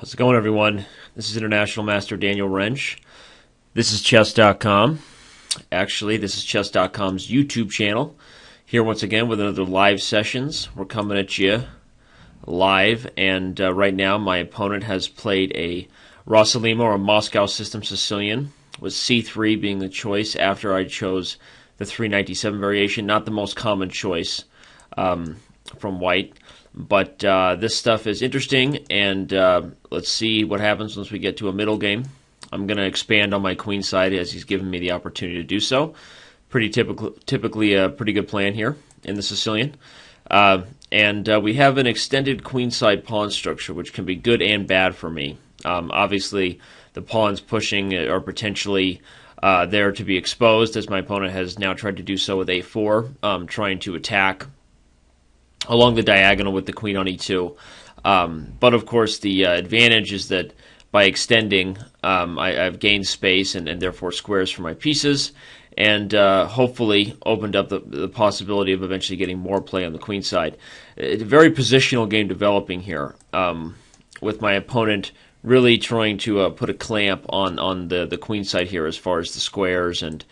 How's it going, everyone? This is International Master Danny Rensch. This is Chess.com. Actually, this is Chess.com's YouTube channel. Here once again with another live sessions. We're coming at you live, and right now my opponent has played a Rossolimo or a Moscow System Sicilian, with C3 being the choice after I chose the 397 variation. Not the most common choice from white. But this stuff is interesting, and let's see what happens once we get to a middle game. I'm going to expand on my queen side as he's given me the opportunity to do so. Typically a pretty good plan here in the Sicilian. And we have an extended queenside pawn structure, which can be good and bad for me. Obviously, the pawns pushing are potentially there to be exposed, as my opponent has now tried to do so with a4, trying to attack along the diagonal with the queen on e2. But of course, the advantage is that by extending, I've gained space and therefore squares for my pieces, and hopefully opened up the possibility of eventually getting more play on the queen side. It's a very positional game developing here, with my opponent really trying to put a clamp on the queen side here as far as the squares and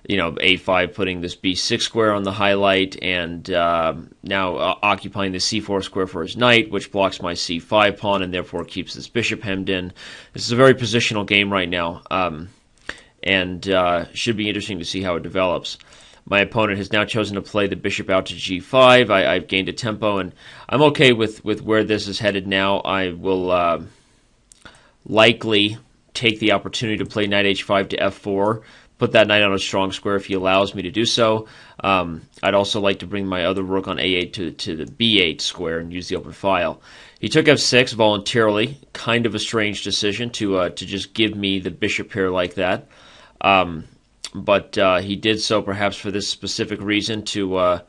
a5 putting this b6 square on the highlight, and now occupying the c4 square for his knight, which blocks my c5 pawn and therefore keeps this bishop hemmed in. This is a very positional game right now, and should be interesting to see how it develops. My opponent has now chosen to play the bishop out to g5. I've gained a tempo, and I'm okay with where this is headed now. I will likely take the opportunity to play knight h5 to f4, put that knight on a strong square if he allows me to do so. I'd also like to bring my other rook on a8 to the b8 square and use the open file. He took f6 voluntarily, kind of a strange decision to just give me the bishop pair like that. But he did so perhaps for this specific reason, to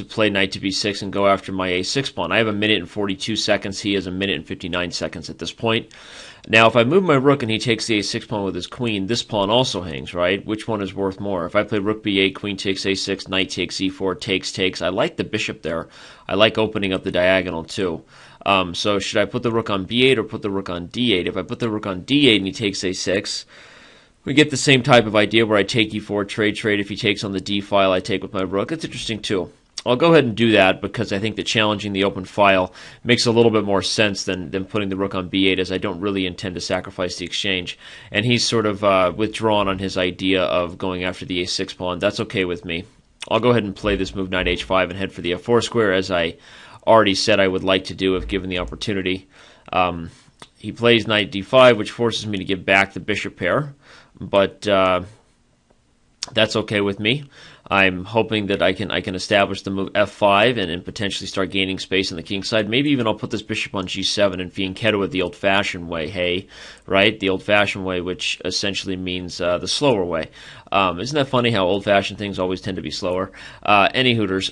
play knight to b6 and go after my a6 pawn. I have a minute and 42 seconds. He has a minute and 59 seconds at this point. Now, if I move my rook and he takes the a6 pawn with his queen, this pawn also hangs, right? Which one is worth more? If I play rook b8, queen takes a6, knight takes e4, takes, I like the bishop there. I like opening up the diagonal too. So should I put the rook on b8 or put the rook on d8? If I put the rook on d8 and he takes a6, we get the same type of idea where I take e4, trade. If he takes on the d file, I take with my rook. It's interesting too. I'll go ahead and do that because I think that challenging the open file makes a little bit more sense than putting the rook on b8, as I don't really intend to sacrifice the exchange. And he's sort of withdrawn on his idea of going after the a6 pawn. That's okay with me. I'll go ahead and play this move knight h5 and head for the f4 square, as I already said I would like to do if given the opportunity. He plays knight d5, which forces me to give back the bishop pair, but that's okay with me. I'm hoping that I can establish the move f5 and potentially start gaining space on the king side. Maybe even I'll put this bishop on g7 and fianchetto it the old-fashioned way, hey? Right? The old-fashioned way, which essentially means the slower way. Isn't that funny how old-fashioned things always tend to be slower? Any hooters.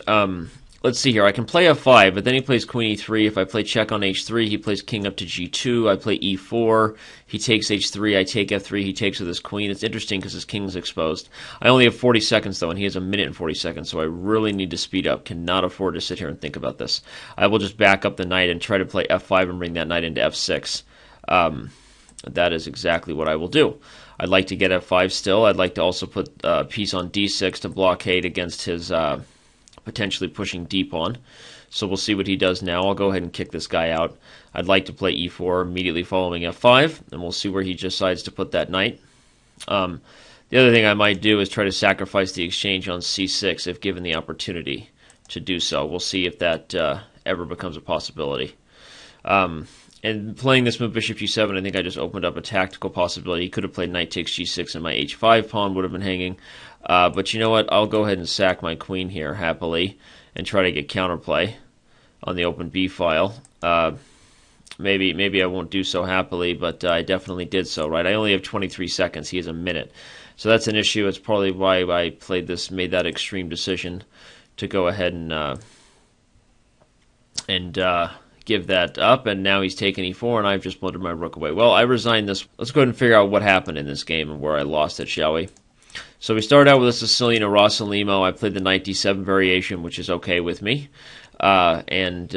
Let's see here. I can play f5, but then he plays queen e3. If I play check on h3, he plays king up to g2. I play e4. He takes h3. I take f3. He takes with his queen. It's interesting because his king's exposed. I only have 40 seconds, though, and he has a minute and 40 seconds, so I really need to speed up. Cannot afford to sit here and think about this. I will just back up the knight and try to play f5 and bring that knight into f6. That is exactly what I will do. I'd like to get f5 still. I'd like to also put a piece on d6 to blockade against his potentially pushing d pawn. So we'll see what he does now. I'll go ahead and kick this guy out. I'd like to play e4 immediately following f5, and we'll see where he decides to put that knight. The other thing I might do is try to sacrifice the exchange on c6 if given the opportunity to do so. We'll see if that ever becomes a possibility. And playing this move bishop g7, I think I just opened up a tactical possibility. He could have played knight takes g6 and my h5 pawn would have been hanging. But you know what? I'll go ahead and sack my queen here happily and try to get counterplay on the open b file. Maybe I won't do so happily, but I definitely did so, right? I only have 23 seconds. He has a minute. So that's an issue. It's probably why I made that extreme decision to go ahead and give that up, and now he's taken e4, and I've just blundered my rook away. Well, I resigned this. Let's go ahead and figure out what happened in this game and where I lost it, shall we? So we started out with a Sicilian, a Rossolimo. I played the knight d7 variation, which is okay with me. And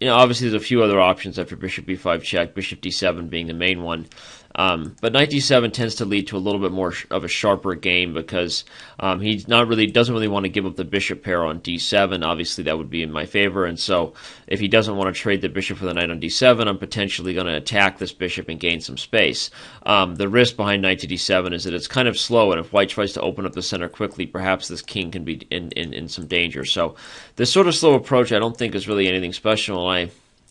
obviously there's a few other options after bishop b5 check, bishop d7 being the main one. But knight d7 tends to lead to a little bit more of a sharper game because he doesn't really want to give up the bishop pair on d7. Obviously, that would be in my favor, and so if he doesn't want to trade the bishop for the knight on d7, I'm potentially going to attack this bishop and gain some space. The risk behind knight to d7 is that it's kind of slow, and if white tries to open up the center quickly, perhaps this king can be in some danger. So this sort of slow approach I don't think is really anything special.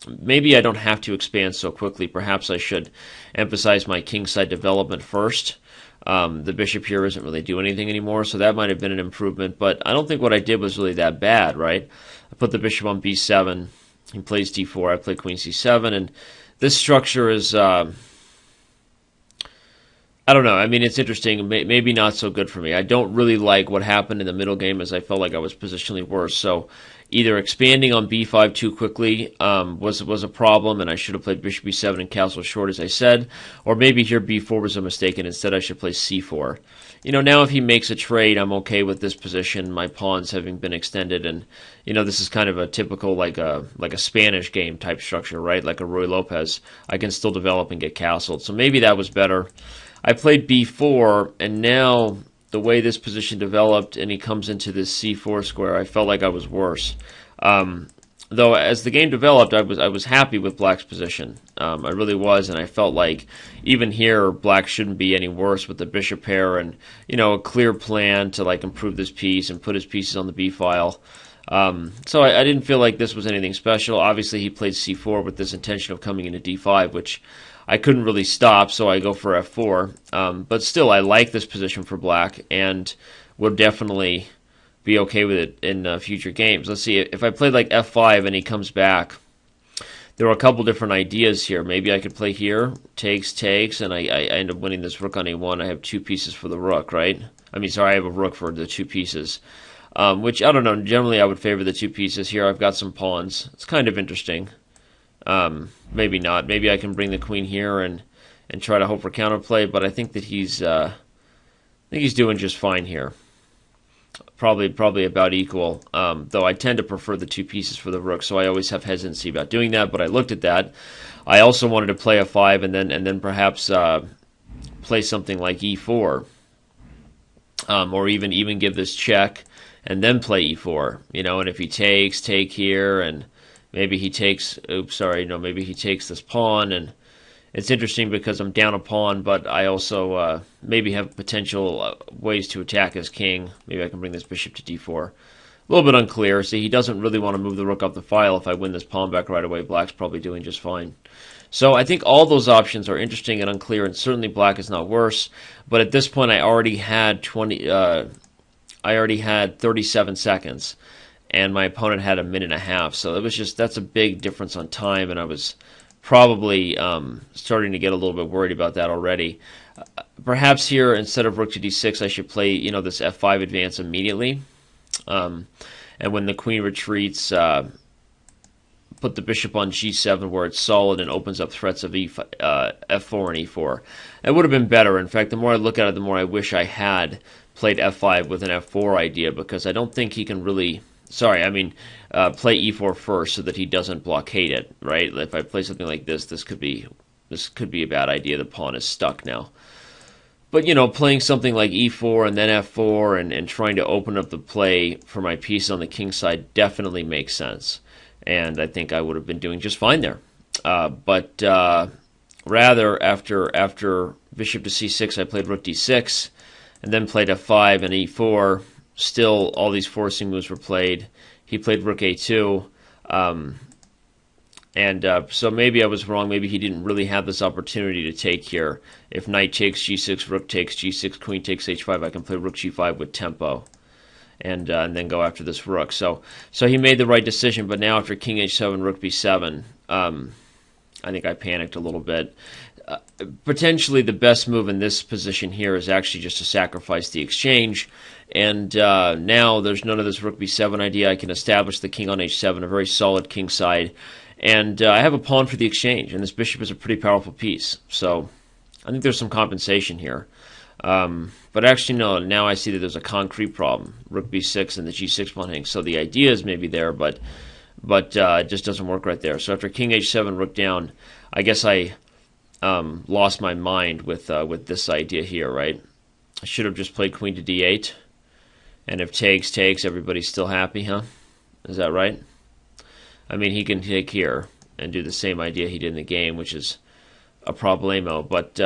Maybe I don't have to expand so quickly. Perhaps I should emphasize my kingside development first. The bishop here isn't really doing anything anymore, so that might have been an improvement. But I don't think what I did was really that bad, right? I put the bishop on b7. He plays d4. I play queen c7. And this structure is, I don't know. I mean, it's interesting. Maybe not so good for me. I don't really like what happened in the middle game as I felt like I was positionally worse. So either expanding on b5 too quickly was a problem, and I should have played bishop b7 and castle short, as I said, or maybe here b4 was a mistake, and instead I should play c4. Now if he makes a trade, I'm okay with this position, my pawns having been extended, and this is kind of a typical like a Spanish game type structure, right? Like a Ruy Lopez. I can still develop and get castled, so maybe that was better. I played b4, and now the way this position developed and he comes into this c4 square, I felt like I was worse. Though as the game developed, I was happy with black's position. I really was, and I felt like even here black shouldn't be any worse with the bishop pair and a clear plan to like improve this piece and put his pieces on the b file. So I didn't feel like this was anything special. Obviously he played c4 with this intention of coming into d5, which I couldn't really stop, so I go for f4. But still, I like this position for black and would definitely be okay with it in future games. Let's see, if I played like f5 and he comes back, there are a couple different ideas here. Maybe I could play here, takes, and I end up winning this rook on a1. I have two pieces for the rook, right? I have a rook for the two pieces, which, I don't know, generally I would favor the two pieces. Here I've got some pawns. It's kind of interesting. Maybe not. Maybe I can bring the queen here and try to hope for counterplay, but I think that he's doing just fine here. Probably about equal. Though I tend to prefer the two pieces for the rook, so I always have hesitancy about doing that. But I looked at that. I also wanted to play a5 and then perhaps play something like e4, or even give this check and then play e4. And if he takes, take here and maybe he takes, maybe he takes this pawn, and it's interesting because I'm down a pawn, but I also maybe have potential ways to attack his king. Maybe I can bring this bishop to d4. A little bit unclear. See, he doesn't really want to move the rook up the file. If I win this pawn back right away, black's probably doing just fine. So I think all those options are interesting and unclear, and certainly black is not worse. But at this point, I already had 37 seconds. And my opponent had a minute and a half, so that's a big difference on time, and I was probably starting to get a little bit worried about that already. Perhaps here, instead of rook to d6, I should play this f5 advance immediately, and when the queen retreats, put the bishop on g7 where it's solid and opens up threats of f4 and e4. It would have been better. In fact, the more I look at it, the more I wish I had played f5 with an f4 idea, because I don't think he can really... play e4 first so that he doesn't blockade it, right? If I play something like this, this could be a bad idea. The pawn is stuck now. But, playing something like e4 and then f4 and trying to open up the play for my piece on the king side definitely makes sense. And I think I would have been doing just fine there. But rather, after bishop to c6, I played rook d6 and then played f5 and e4. Still, all these forcing moves were played. He played rook a2, so maybe I was wrong. Maybe he didn't really have this opportunity to take here. If knight takes g6, rook takes g6, queen takes h5, I can play rook g5 with tempo, and then go after this rook. So he made the right decision. But now after king h7, rook b7, I think I panicked a little bit. Potentially the best move in this position here is actually just to sacrifice the exchange, and now there's none of this rook b7 idea. I can establish the king on h7, a very solid king side, and I have a pawn for the exchange, and this bishop is a pretty powerful piece, so I think there's some compensation here. But actually no, now I see that there's a concrete problem, rook b6 and the g6 pawn hangs, so the idea is maybe there, but but it just doesn't work right there. So after king h7, rook down, I guess I lost my mind with this idea here, right? I should have just played queen to d8, and if takes, everybody's still happy, huh? Is that right? I mean, he can take here and do the same idea he did in the game, which is a problemo. But,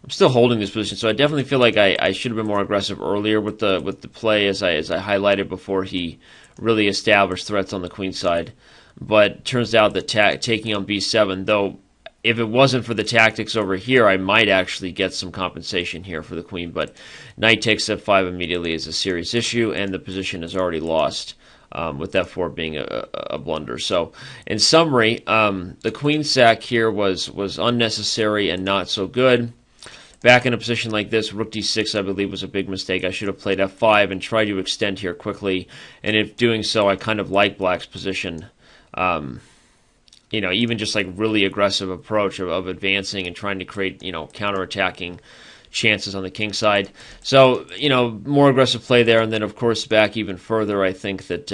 I'm still holding this position, so I definitely feel like I should have been more aggressive earlier with the play, as I highlighted before he really established threats on the queen side. But it turns out that taking on b7, though, if it wasn't for the tactics over here, I might actually get some compensation here for the queen. But knight takes f5 immediately is a serious issue, and the position is already lost, with f4 being a blunder. So, in summary, the queen sack here was unnecessary and not so good. Back in a position like this, rook d6, I believe, was a big mistake. I should have played f5 and tried to extend here quickly. And if doing so, I kind of like black's position. Even just like really aggressive approach of advancing and trying to create, counterattacking chances on the king side. So, more aggressive play there. And then, of course, back even further, I think that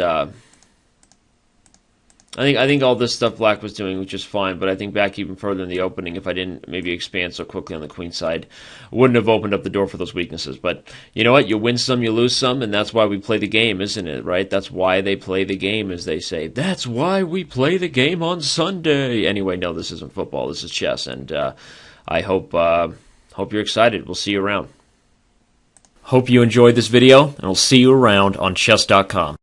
I think all this stuff black was doing was just fine, but I think back even further in the opening, if I didn't maybe expand so quickly on the queen side, wouldn't have opened up the door for those weaknesses. But you know what? You win some, you lose some, and that's why we play the game, isn't it? Right? That's why they play the game, as they say. That's why we play the game on Sunday. Anyway, no, this isn't football. This is chess, and I hope you're excited. We'll see you around. Hope you enjoyed this video, and I'll see you around on Chess.com.